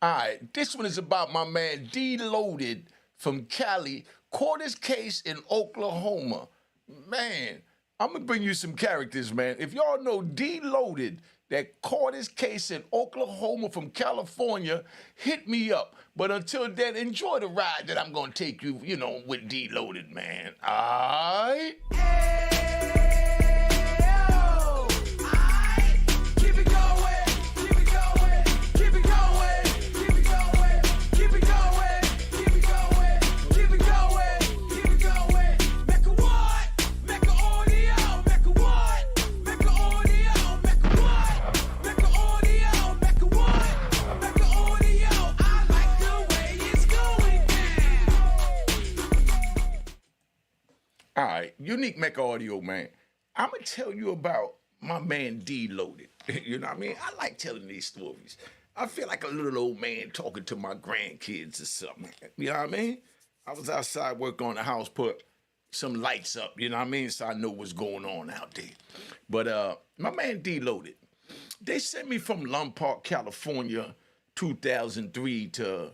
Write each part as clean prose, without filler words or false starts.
All right, this one is about my man D Loaded from Cali. Caught his case in Oklahoma. Man, I'm gonna bring you some characters, man. If y'all know D Loaded that caught his case in Oklahoma from California, hit me up. But until then, enjoy the ride that I'm gonna take you, with D Loaded, man. All right? All right, Unique Mecca audio, man. I'm going to tell you about my man D Loaded. You know what I mean? I like telling these stories. I feel like a little old man talking to my grandkids or something. You know what I mean? I was outside working on the house, put some lights up, you know what I mean? So I know what's going on out there. But my man D Loaded, they sent me from Lum Park, California, 2003 to,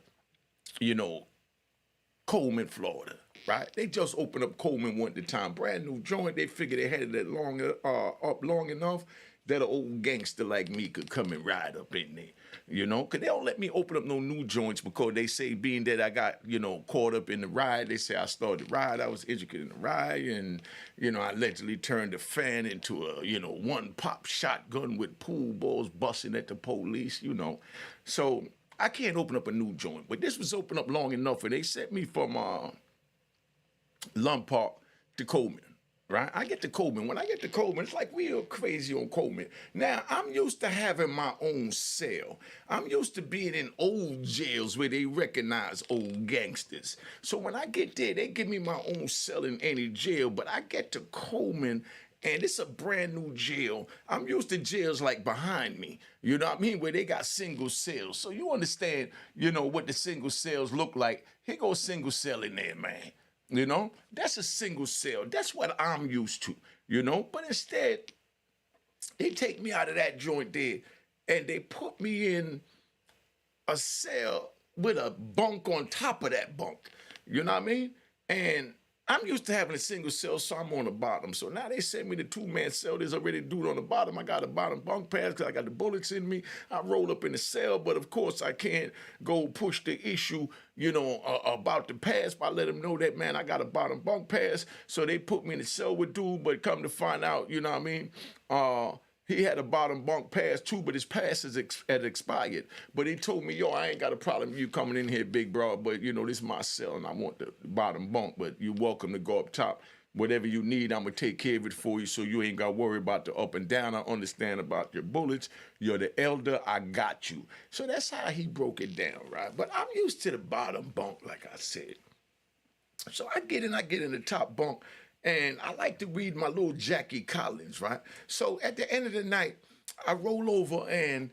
Coleman, Florida, right? They just opened up Coleman one at a time, brand new joint. They figured they had it up long enough that an old gangster like me could come and ride up in there, Because they don't let me open up no new joints because they say being that I got, caught up in the ride, they say I started the ride, I was educated in the ride, and, I allegedly turned the fan into a, one-pop shotgun with pool balls busting at the police, So I can't open up a new joint, but this was open up long enough, and they sent me from Lum Park to Coleman, right? I get to Coleman. When I get to Coleman, it's like we are crazy on Coleman. Now, I'm used to having my own cell. I'm used to being in old jails where they recognize old gangsters. So when I get there, they give me my own cell in any jail, but I get to Coleman, and it's a brand new jail. I'm used to jails like behind me, you know what I mean, where they got single cells. So you understand, what the single cells look like. Here goes single cell in there, man. That's a single cell. That's what I'm used to, But instead, they take me out of that joint there, and they put me in a cell with a bunk on top of that bunk. You know what I mean? And I'm used to having a single cell, so I'm on the bottom. So now they send me the two-man cell. There's already a dude on the bottom. I got a bottom bunk pass because I got the bullets in me. I roll up in the cell, but of course I can't go push the issue, about the pass by letting them know that, man, I got a bottom bunk pass. So they put me in the cell with dude, but come to find out, you know what I mean? He had a bottom bunk pass too, but his pass had expired. But he told me, yo, I ain't got a problem with you coming in here, big bro, but this is my cell and I want the bottom bunk, but you're welcome to go up top. Whatever you need, I'm gonna take care of it for you so you ain't gotta worry about the up and down. I understand about your bullets. You're the elder, I got you. So that's how he broke it down, right? But I'm used to the bottom bunk, like I said. So I get in the top bunk, and I like to read my little Jackie Collins, right? So at the end of the night, I roll over and,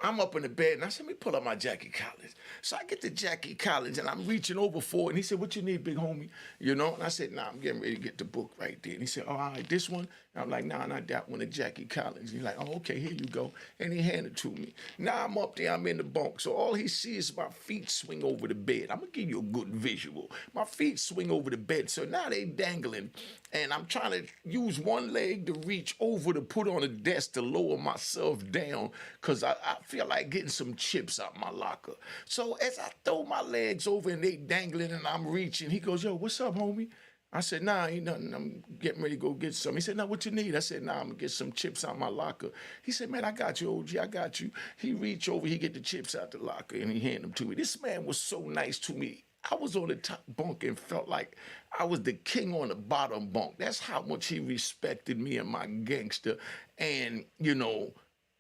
I'm up in the bed, and I said, let me pull up my Jackie Collins. So I get the Jackie Collins, and I'm reaching over for it, and he said, what you need, big homie? And I said, nah, I'm getting ready to get the book right there. And he said, oh, all right, this one? And I'm like, nah, not that one, the Jackie Collins. He's like, oh, okay, here you go. And he handed it to me. Now I'm up there, I'm in the bunk, so all he sees is my feet swing over the bed. I'm going to give you a good visual. My feet swing over the bed, so now they dangling, and I'm trying to use one leg to reach over to put on the desk to lower myself down, because I feel like getting some chips out my locker. So as I throw my legs over and they dangling and I'm reaching, he goes, yo, what's up, homie? I said, nah, ain't nothing. I'm getting ready to go get some. He said, nah, what you need? I said, nah, I'm going to get some chips out my locker. He said, man, I got you, OG. I got you. He reached over, he get the chips out the locker, and he handed them to me. This man was so nice to me. I was on the top bunk and felt like I was the king on the bottom bunk. That's how much he respected me and my gangster and,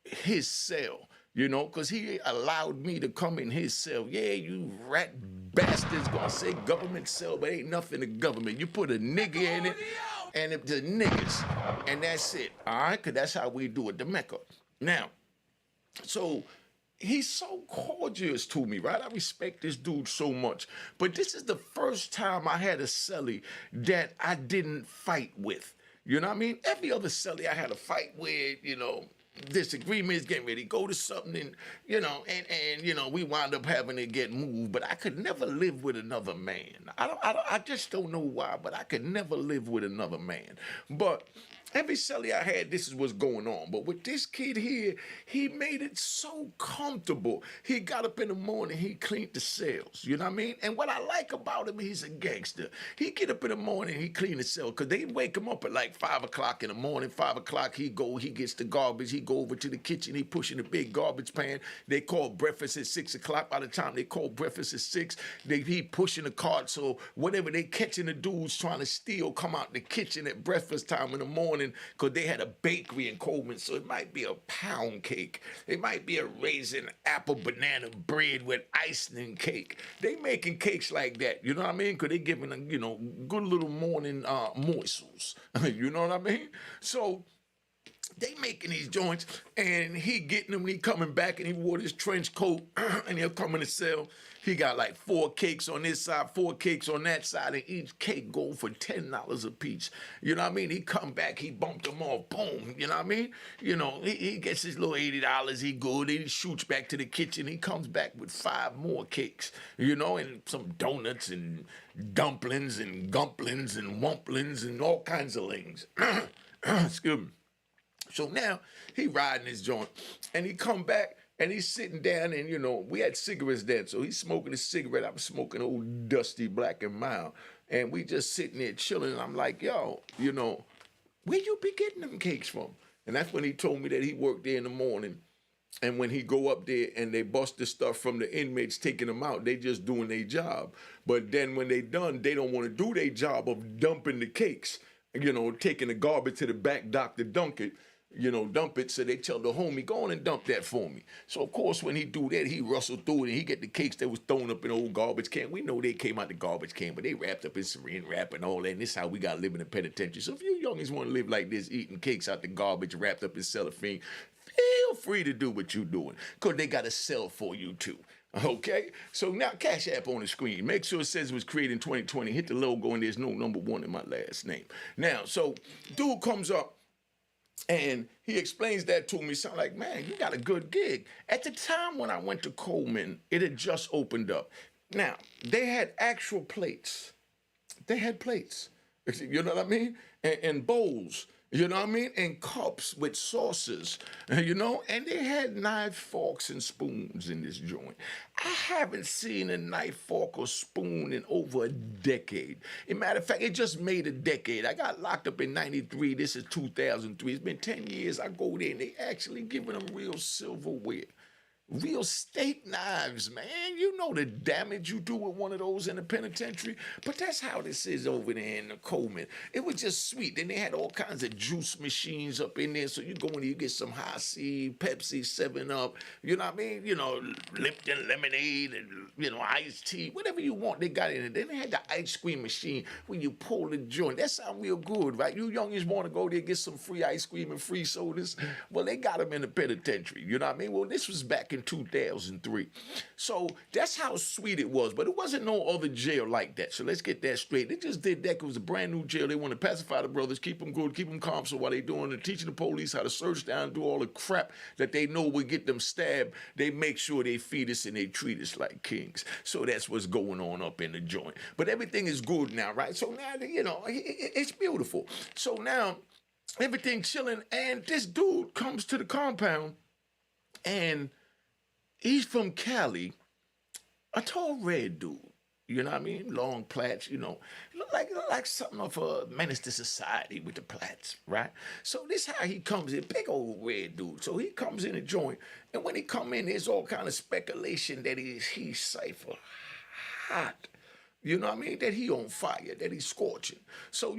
his cell. Because he allowed me to come in his cell. Yeah, you rat bastards gonna say government cell, but ain't nothing in government. You put a nigga in it, and it's the niggas, and that's it, all right? Because that's how we do it, the Mecca. Now, so he's so cordial to me, right? I respect this dude so much. But this is the first time I had a cellie that I didn't fight with. You know what I mean? Every other cellie I had a fight with, disagreements, getting ready to go to something, and we wound up having to get moved. But I could never live with another man. I just don't know why, but I could never live with another man. But every celly I had, this is what's going on. But with this kid here, he made it so comfortable. He got up in the morning, he cleaned the cells. You know what I mean? And what I like about him, he's a gangster. He get up in the morning, he clean the cell, because they wake him up at like 5 o'clock in the morning. 5 o'clock, he gets the garbage. He go over to the kitchen, he pushing the big garbage pan. They call breakfast at 6 o'clock. By the time they call breakfast at 6, he pushing the cart. So whatever they catching the dudes trying to steal come out the kitchen at breakfast time in the morning, because they had a bakery in Coleman. So it might be a pound cake. It might be a raisin, apple, banana bread with icing cake. They making cakes like that. You know what I mean? Because they giving them, good little morning morsels. You know what I mean? So they making these joints, and he getting them, and he coming back, and he wore this trench coat, and he'll come in the cell. He got like 4 cakes on this side, 4 cakes on that side, and each cake go for $10 a piece. You know what I mean? He come back, he bumped them off, boom, you know what I mean? He gets his little $80, he good, he shoots back to the kitchen, he comes back with 5 more cakes, and some donuts and dumplings and gumplings and wumplings and all kinds of things. Excuse me. So now he riding his joint, and he come back, and he's sitting down, and we had cigarettes then, so he's smoking a cigarette. I'm smoking old dusty Black and Mild, and we just sitting there chilling. And I'm like, yo, where you be getting them cakes from? And that's when he told me that he worked there in the morning, and when he go up there and they bust the stuff from the inmates taking them out, they just doing their job. But then when they done, they don't want to do their job of dumping the cakes, taking the garbage to the back dock to dump it. So they tell the homie, go on and dump that for me. So, of course, when he do that, he rustle through it, and he get the cakes that was thrown up in the old garbage can. We know they came out the garbage can, but they wrapped up in saran wrap and all that, and this is how we got to live in the penitentiary. So if you youngins want to live like this, eating cakes out the garbage, wrapped up in cellophane, feel free to do what you're doing, because they got a cell for you, too. Okay, so now Cash App on the screen. Make sure it says it was created in 2020. Hit the logo, and there's no number 1 in my last name. Now, so dude comes up, and he explains that to me. So I'm like, man, you got a good gig. At the time when I went to Coleman, it had just opened up. Now, they had actual plates. They had plates. You know what I mean? And bowls. You know what I mean? And cups with sauces, and they had knife, forks, and spoons in this joint. I haven't seen a knife, fork, or spoon in over a decade. As a matter of fact, it just made a decade. I got locked up in 93. This is 2003. It's been 10 years. I go there, and they actually giving them real silverware. Real steak knives, man. You know the damage you do with one of those in the penitentiary. But that's how this is over there in the Coleman. It was just sweet. Then they had all kinds of juice machines up in there. So you go in there, you get some High C, Pepsi, 7-Up, you know what I mean? Lipton lemonade and, iced tea, whatever you want, they got in it. Then they had the ice cream machine where you pull the joint. That sound real good, right? You youngins want to go there, get some free ice cream and free sodas. Well, they got them in the penitentiary, you know what I mean? Well, this was back in 2003. So that's how sweet it was. But it wasn't no other jail like that. So let's get that straight. They just did that because it was a brand new jail. They want to pacify the brothers, keep them good, keep them calm. So while they doing the teaching the police how to search down, do all the crap that they know will get them stabbed, they make sure they feed us and they treat us like kings. So that's what's going on up in the joint. But everything is good now, right? So now, it's beautiful. So now everything chilling, and this dude comes to the compound, and he's from Cali, a tall red dude, you know what I mean? Long plaits, look like something of a menace to society with the plaits, right? So this how he comes in, big old red dude. So he comes in a joint, and when he come in, there's all kind of speculation that he's cypher hot, you know what I mean? That he on fire, that he's scorching. So,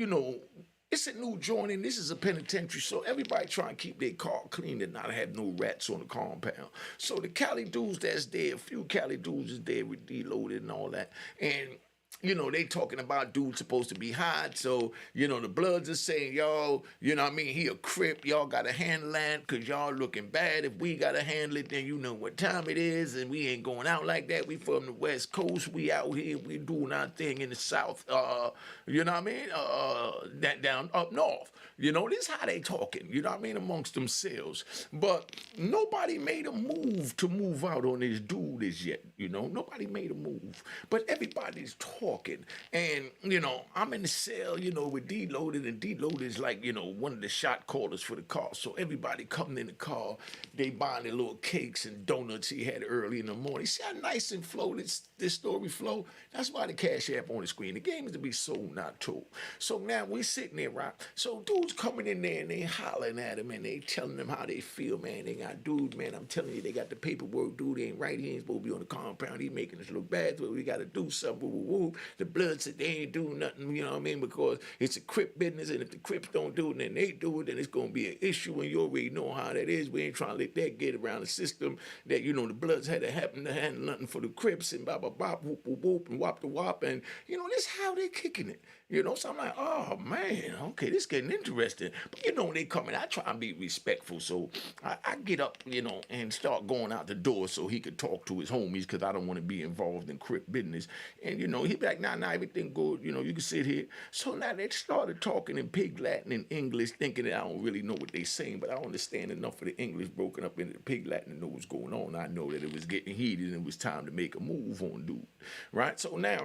it's a new joint, and this is a penitentiary, so everybody trying to keep their car clean and not have no rats on the compound. So the Cali dudes that's there, a few Cali dudes is there with deloaded and all that, and they talking about dude supposed to be hot. So, the Bloods are saying, yo, what I mean? He a Crip. Y'all got to handle that because y'all looking bad. If we got to handle it, then you know what time it is. And we ain't going out like that. We from the West Coast. We out here. We doing our thing in the South. You know what I mean? That down up north. This how they talking. You know what I mean? Amongst themselves. But nobody made a move to move out on this dude as yet. Nobody made a move. But everybody's talking. And, I'm in the cell, with D-Loaded, and D-Loaded is like, one of the shot callers for the car. So everybody coming in the car, they buying their little cakes and donuts he had early in the morning. See how nice and flow this story flow? That's why the Cash App on the screen. The game is to be sold, not told. So now we sitting there, right? So dudes coming in there and they hollering at him and they telling them how they feel, man. They got, dude, man, I'm telling you, they got the paperwork. Dude ain't right. He ain't supposed to be on the compound. He making us look bad. So we got to do something. Woo, woo, woo. The Blood said they ain't doing nothing, you know what I mean? Because it's a Crip business, and if the Crips don't do it, then they do it, then it's going to be an issue, and you already know how that is. We ain't trying to let that get around the system that, the Bloods had to happen to handle nothing for the Crips, and blah, blah, blah, whoop, whoop, whoop, and wop the wop, and, this how they kicking it. So I'm like, oh, man, okay, this getting interesting. But, when they come in, I try and be respectful. So I get up, and start going out the door so he could talk to his homies because I don't want to be involved in Crip business. And, he be like, nah, everything good. You can sit here. So now they started talking in Pig Latin and English, thinking that I don't really know what they saying, but I understand enough of the English broken up into the Pig Latin to know what's going on. I know that it was getting heated and it was time to make a move on dude, right? So now,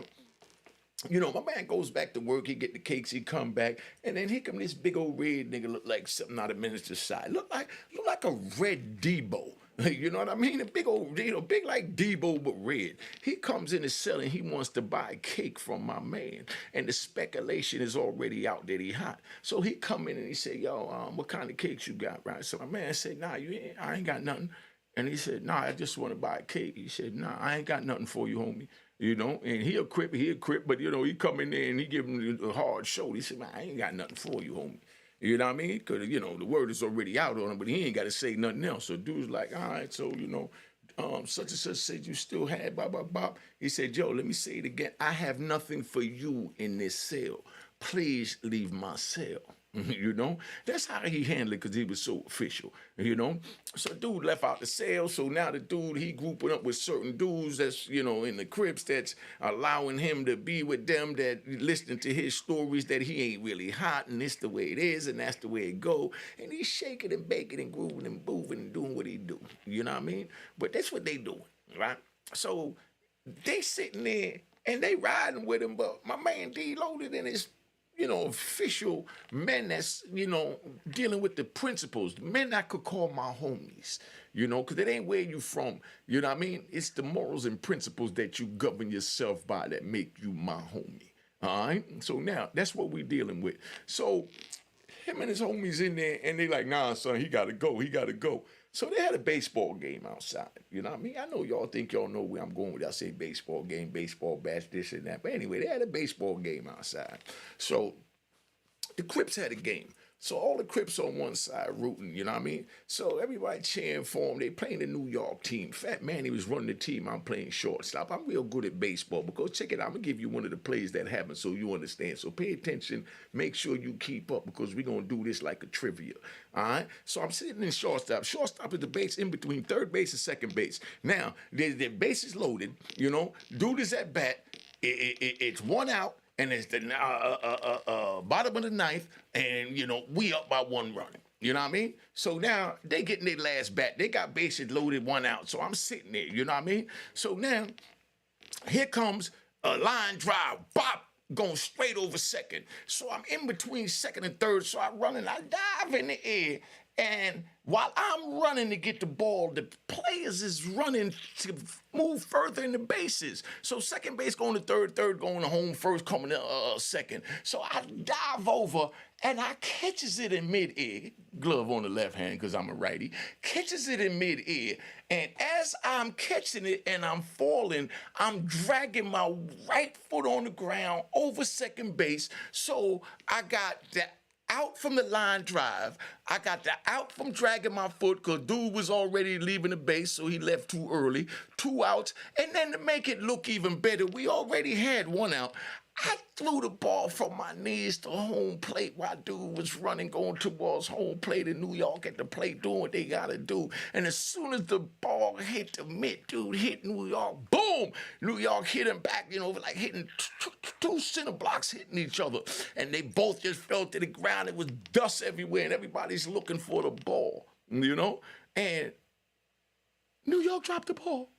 my man goes back to work, he get the cakes, he come back, and then here come this big old red nigga look like something out of Minister's Side. Look like a red Debo. You know what I mean? A big old, big like Debo, but red. He comes in the cell and he wants to buy cake from my man. And the speculation is already out that he hot. So he come in and he said, yo, what kind of cakes you got, right? So my man said, nah, I ain't got nothing. And he said, nah, I just want to buy a cake. He said, nah, I ain't got nothing for you, homie. And he a Crip, but, he come in there and he give him a hard shoulder. He said, man, I ain't got nothing for you, homie. You know what I mean? Because, the word is already out on him, but he ain't got to say nothing else. So dude's like, all right, so, such and such said you still had, blah, blah, blah. He said, yo, let me say it again. I have nothing for you in this cell. Please leave my cell. That's how he handled it because he was so official, So dude left out the cell, so now the dude, he grouping up with certain dudes that's, in the Crips that's allowing him to be with them, that listening to his stories that he ain't really hot and it's the way it is and that's the way it go. And he's shaking and baking and grooving and moving and doing what he do, you know what I mean? But that's what they doing, right? So they sitting there and they riding with him, but my man D-Loaded in his official men that's, dealing with the principles, men I could call my homies, because it ain't where you from, you know what I mean? It's the morals and principles that you govern yourself by that make you my homie, all right? So now, that's what we dealing with. So him and his homies in there, and they like, nah, son, he gotta go. So they had a baseball game outside. You know what I mean? I know y'all think y'all know where I'm going with. I say baseball game, baseball bats, this and that. But anyway, they had a baseball game outside. So the Crips had a game. So all the Crips on one side rooting, you know what I mean? So everybody cheering for them. They playing the New York team. Fat Manny was running the team. I'm playing shortstop. I'm real good at baseball because check it out. I'm going to give you one of the plays that happened so you understand. So pay attention. Make sure you keep up because we're going to do this like a trivia. All right? So I'm sitting in shortstop. Shortstop is the base in between third base and second base. Now, the base is loaded. Dude is at bat. It's one out. And it's the bottom of the ninth, and, we up by one run. You know what I mean? So now they getting their last bat. They got bases loaded, one out. So I'm sitting there, you know what I mean? So now here comes a line drive, bop, going straight over second. So I'm in between second and third. So I run and I dive in the air. And while I'm running to get the ball, the players is running to move further in the bases. So second base going to third going to home, first coming to second. So I dive over and I catches it in midair. Glove on the left hand because I'm a righty. Catches it in midair. And as I'm catching it and I'm falling, I'm dragging my right foot on the ground over second base. So I got that out from the line drive. I got the out from dragging my foot because dude was already leaving the base, so he left too early. 2 outs. And then to make it look even better, we already had 1 out. I threw the ball from my knees to home plate while dude was running, going towards home plate in New York at the plate, doing what they gotta do. And as soon as the ball hit the mitt, dude hit New York, boom! New York hit him back, like hitting two center blocks hitting each other. And they both just fell to the ground. It was dust everywhere, and everybody's looking for the ball, And New York dropped the ball.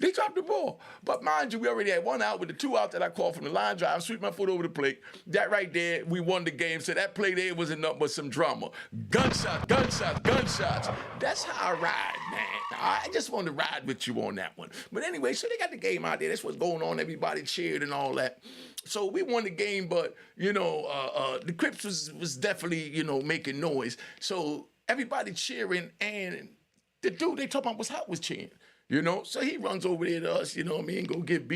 They dropped the ball. But mind you, we already had 1 out with the 2 out that I called from the line drive, sweep my foot over the plate. That right there, we won the game. So that play there wasn't nothing but some drama. Gunshots, gunshots, gunshots. That's how I ride, man. I just wanted to ride with you on that one. But anyway, so they got the game out there. That's what's going on. Everybody cheered and all that. So we won the game, but, the Crips was definitely, making noise. So everybody cheering, and the dude they talking about was hot was cheering. So he runs over there to us, go give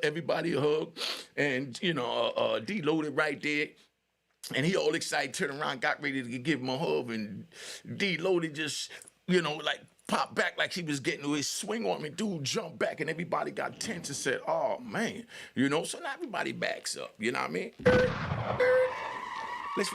everybody a hug. And, D-loaded right there. And he all excited, turned around, got ready to give him a hug. And D-loaded just, popped back like he was getting his swing on me. Dude jumped back and everybody got tense and said, oh, man. So now everybody backs up. You know what I mean? Let's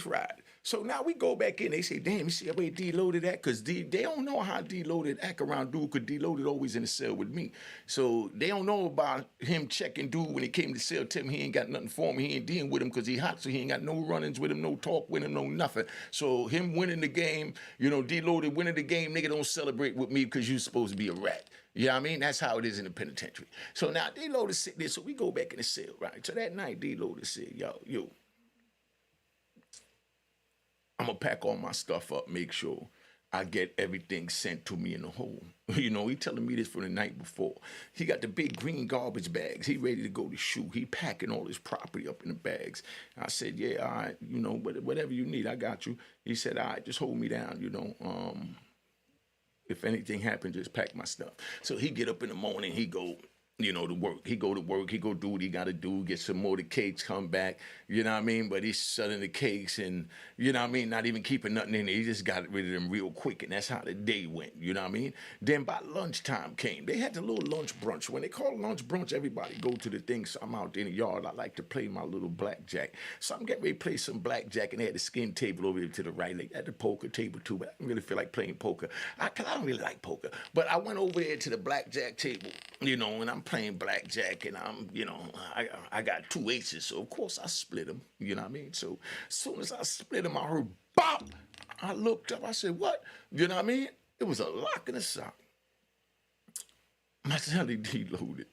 ride. So now we go back in. They say, damn, you see how D-loaded at? Because they don't know how D-loaded act around dude, because D-loaded always in the cell with me. So they don't know about him checking dude when he came to cell, tell him he ain't got nothing for him. He ain't dealing with him because he hot, so he ain't got no run-ins with him, no talk with him, no nothing. So him winning the game, D-loaded winning the game, nigga don't celebrate with me because you supposed to be a rat. You know what I mean? That's how it is in the penitentiary. So now D-loaded sitting there, so we go back in the cell, right? So that night, D-loaded said, yo, I'm going to pack all my stuff up, make sure I get everything sent to me in the home. He telling me this from the night before. He got the big green garbage bags. He ready to go to shoot. He packing all his property up in the bags. I said, yeah, all right, whatever you need, I got you. He said, all right, just hold me down, if anything happens, just pack my stuff. So he get up in the morning, he go, to work. He go to work, he go do what he got to do, get some more of the cakes, come back, But he's selling the cakes and, not even keeping nothing in there. He just got rid of them real quick, and that's how the day went, Then by lunchtime came. They had the little lunch brunch. When they call lunch brunch, everybody go to the thing. So I'm out in the yard. I like to play my little blackjack. So I'm getting ready to play some blackjack, and they had the skin table over there to the right. They had the poker table too, but I don't really feel like playing poker. I don't really like poker. But I went over there to the blackjack table, and I'm playing blackjack, and I'm, I got 2 aces, so of course I split them, So as soon as I split them, I heard bop. I looked up, I said, what? It was a lock in the sock. My celly D-loaded,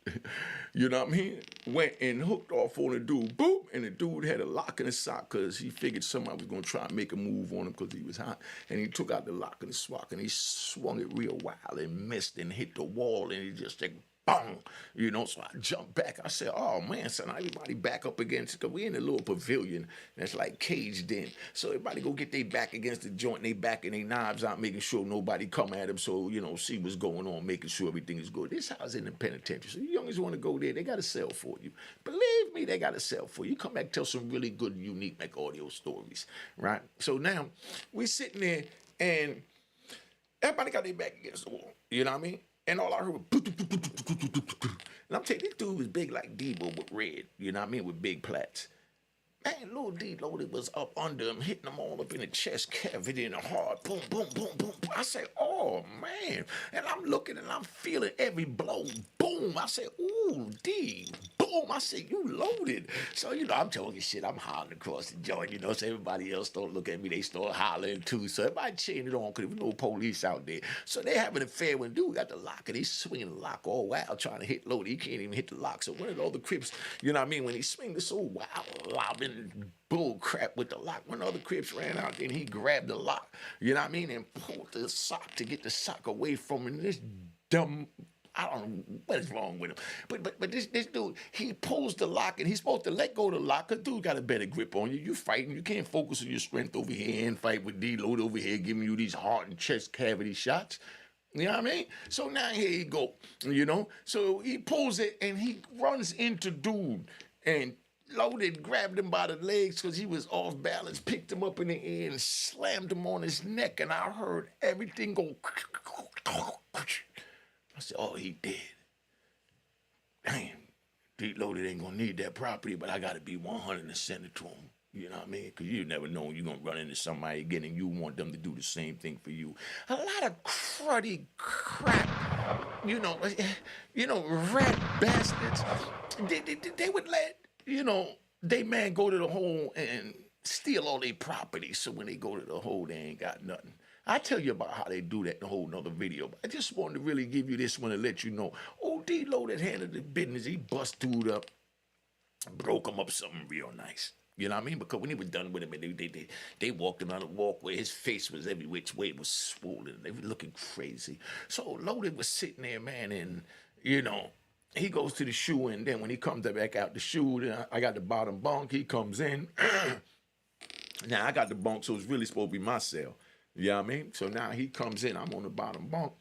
Went and hooked off on the dude, boop, and the dude had a lock in his sock because he figured somebody was going to try and make a move on him because he was hot. And he took out the lock in the sock and he swung it real wild and missed and hit the wall, and he just like, boom, so I jumped back. I said, oh, man, son, everybody back up against it, because we in a little pavilion that's like caged in. So everybody go get their back against the joint, and they backing their knives out, making sure nobody come at them, so, see what's going on, making sure everything is good. This house in the penitentiary, so you youngins want to go there, they got a cell for you. Believe me, they got a cell for you. Come back and tell some really good, unique Mecca audio stories, right? So now, we sitting there, and everybody got their back against the wall, you know what I mean? And all I heard was, and I'm telling you, this dude was big like Debo with red, with big plaits. Man, little D-loaded was up under him, hitting him all up in the chest cavity and the heart. Boom, boom, boom, boom. I said, oh, man. And I'm looking and I'm feeling every blow. Boom. I said, ooh, D. Boom. I said, you loaded. So, I'm talking shit. I'm hollering across the joint, so everybody else don't look at me. They start hollering, too. So everybody cheering it on because there was no police out there. So they having a fair one. Dude got the lock, and he's swinging the lock all wild, trying to hit loaded. He can't even hit the lock. So one of the other Crips, when he swing this so wild, lobbing bull crap with the lock. One of the Crips ran out there and he grabbed the lock, and pulled the sock to get the sock away from him. This dumb, I don't know what is wrong with him. But this dude, he pulls the lock and he's supposed to let go of the lock because dude got a better grip on you. You fighting, you can't focus on your strength over here and fight with D-load over here giving you these heart and chest cavity shots. You know what I mean? So now here you go, So he pulls it and he runs into dude and Loaded grabbed him by the legs because he was off balance, picked him up in the air and slammed him on his neck, and I heard everything go. I said, oh, he dead. Damn, Deep Loaded ain't gonna need that property, but I gotta be 100 and send it to him. You know what I mean? Because you never know when you're gonna run into somebody again and you want them to do the same thing for you. A lot of cruddy crap, rat bastards. They would let, they man go to the hole and steal all their property. So when they go to the hole, they ain't got nothing. I tell you about how they do that in a whole nother video. But I just wanted to really give you this one to let you know. Old D-Loaded handled the business. He bust dude up, broke him up something real nice. You know what I mean? Because when he was done with him, and they walked him out of the walkway, his face was every which way. It was swollen. They were looking crazy. So Loaded was sitting there, man, and, he goes to the shoe, and then when he comes back out the shoe, I got the bottom bunk. He comes in. Now, I got the bunk, so it's really supposed to be my cell. You know what I mean? So now he comes in. I'm on the bottom bunk.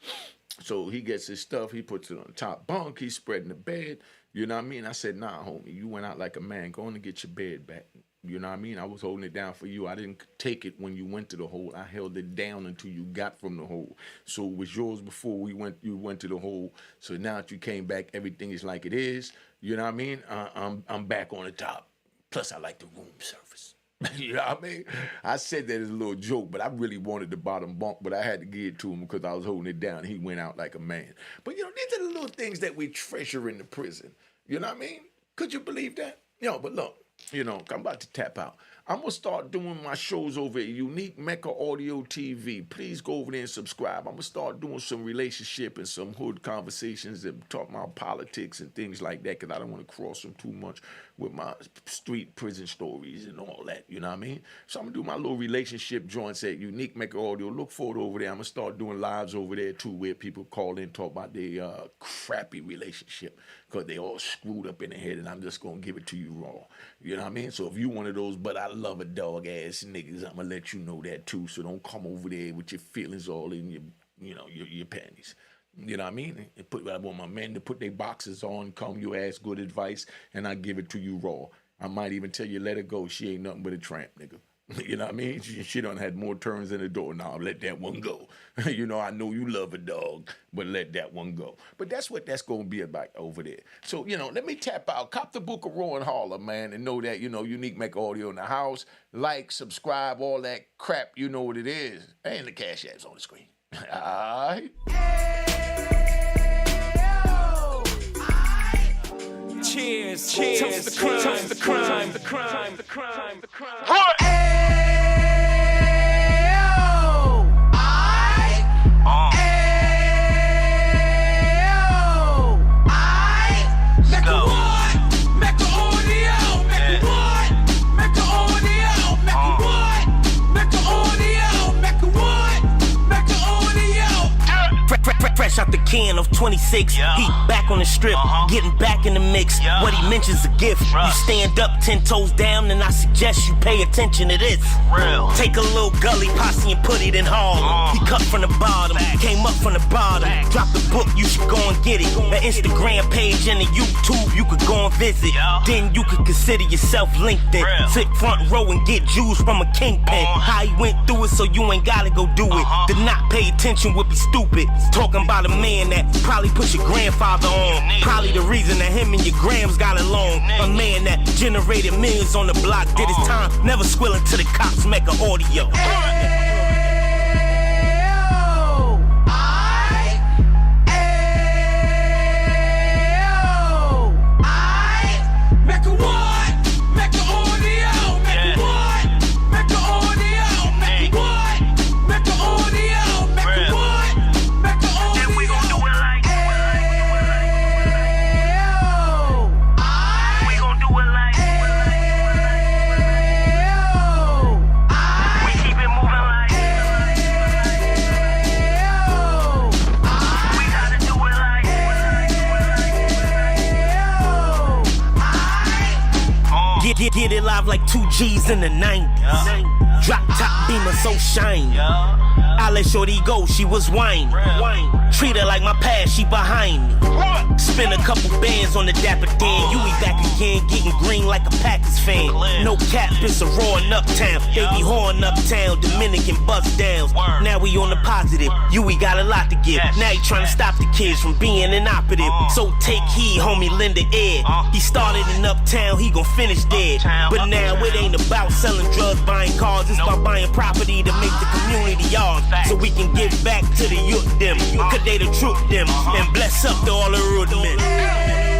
So he gets his stuff. He puts it on the top bunk. He's spreading the bed. You know what I mean? I said, nah, homie, you went out like a man. Go on and get your bed back. You know what I mean? I was holding it down for you. I didn't take it when you went to the hole. I held it down until you got from the hole. So it was yours before you went to the hole. So now that you came back, everything is like it is. You know what I mean? I'm back on the top. Plus, I like the room service. You know what I mean? I said that as a little joke, but I really wanted the bottom bunk, but I had to give it to him because I was holding it down. He went out like a man. But, these are the little things that we treasure in the prison. You know what I mean? Could you believe that? But look, I'm about to tap out. I'm going to start doing my shows over at Unique Mecca Audio TV. Please go over there and subscribe. I'm going to start doing some relationship and some hood conversations and talk about politics and things like that because I don't want to cross them too much with my street prison stories and all that, you know what I mean? So I'm going to do my little relationship joints at Unique Mecca Audio. Look forward over there. I'm going to start doing lives over there too where people call in and talk about their crappy relationship because they all screwed up in the head and I'm just going to give it to you raw. You know what I mean? So if you one of those, but I love a dog ass niggas, I'm going to let you know that too. So don't come over there with your feelings all in your panties. You know what I mean? I want my men to put their boxes on, come, you ask good advice, and I give it to you raw. I might even tell you, let her go. She ain't nothing but a tramp, nigga. You know what I mean? She done had more turns than the door. Now, let that one go. I know you love a dog, but let that one go. But that's what that's going to be about over there. So, let me tap out. Cop the book of Raw and Harlem, man, and know that, Unique Mecca Audio in the house. Like, subscribe, all that crap. You know what it is. And the Cash App's on the screen. All right? Cheers, toast the crime, toast the crime, the crime, the crime, the crime. What? Fresh out the can of 26, yeah. He back on the strip, getting back in the mix. Yeah. What he mentions a gift. Right. You stand up 10 toes down, and I suggest you pay attention to this. Real. Take a little gully posse and put it in Harlem. He cut from the bottom, came up from the bottom. Drop the book, you should go and get it. The Instagram page and the YouTube, you could go and visit. Yeah. Then you could consider yourself LinkedIn. Real. Sit front row and get Jews from a kingpin. How he went through it, so you ain't gotta go do it. To not pay attention would be stupid. Talking about a man that probably put your grandfather on. Probably the reason that him and your grams got along. A man that generated millions on the block, did his time, never squilling to the cops, make an audio. Get it live like 2 G's in the 90s. Drop top beamer so shiny. I let shorty go, she was wine. Treat her like my past, she behind me. Spend a couple bands on the Dapper Dan. You be back again, getting green like a Packers fan. No cap, it's a roaring uptown. They be whoring uptown, Dominican bust downs. Now we on the positive, we got a lot to give. Now he trying to stop the kids from being inoperative. So take heed, homie, lend a ear. He started in uptown, he gon' finish dead. But now it ain't about selling drugs, buying cars. It's about buying property to make the community ours. So we can give back to the youth them. Cause they the truth them. And bless up to all the root men.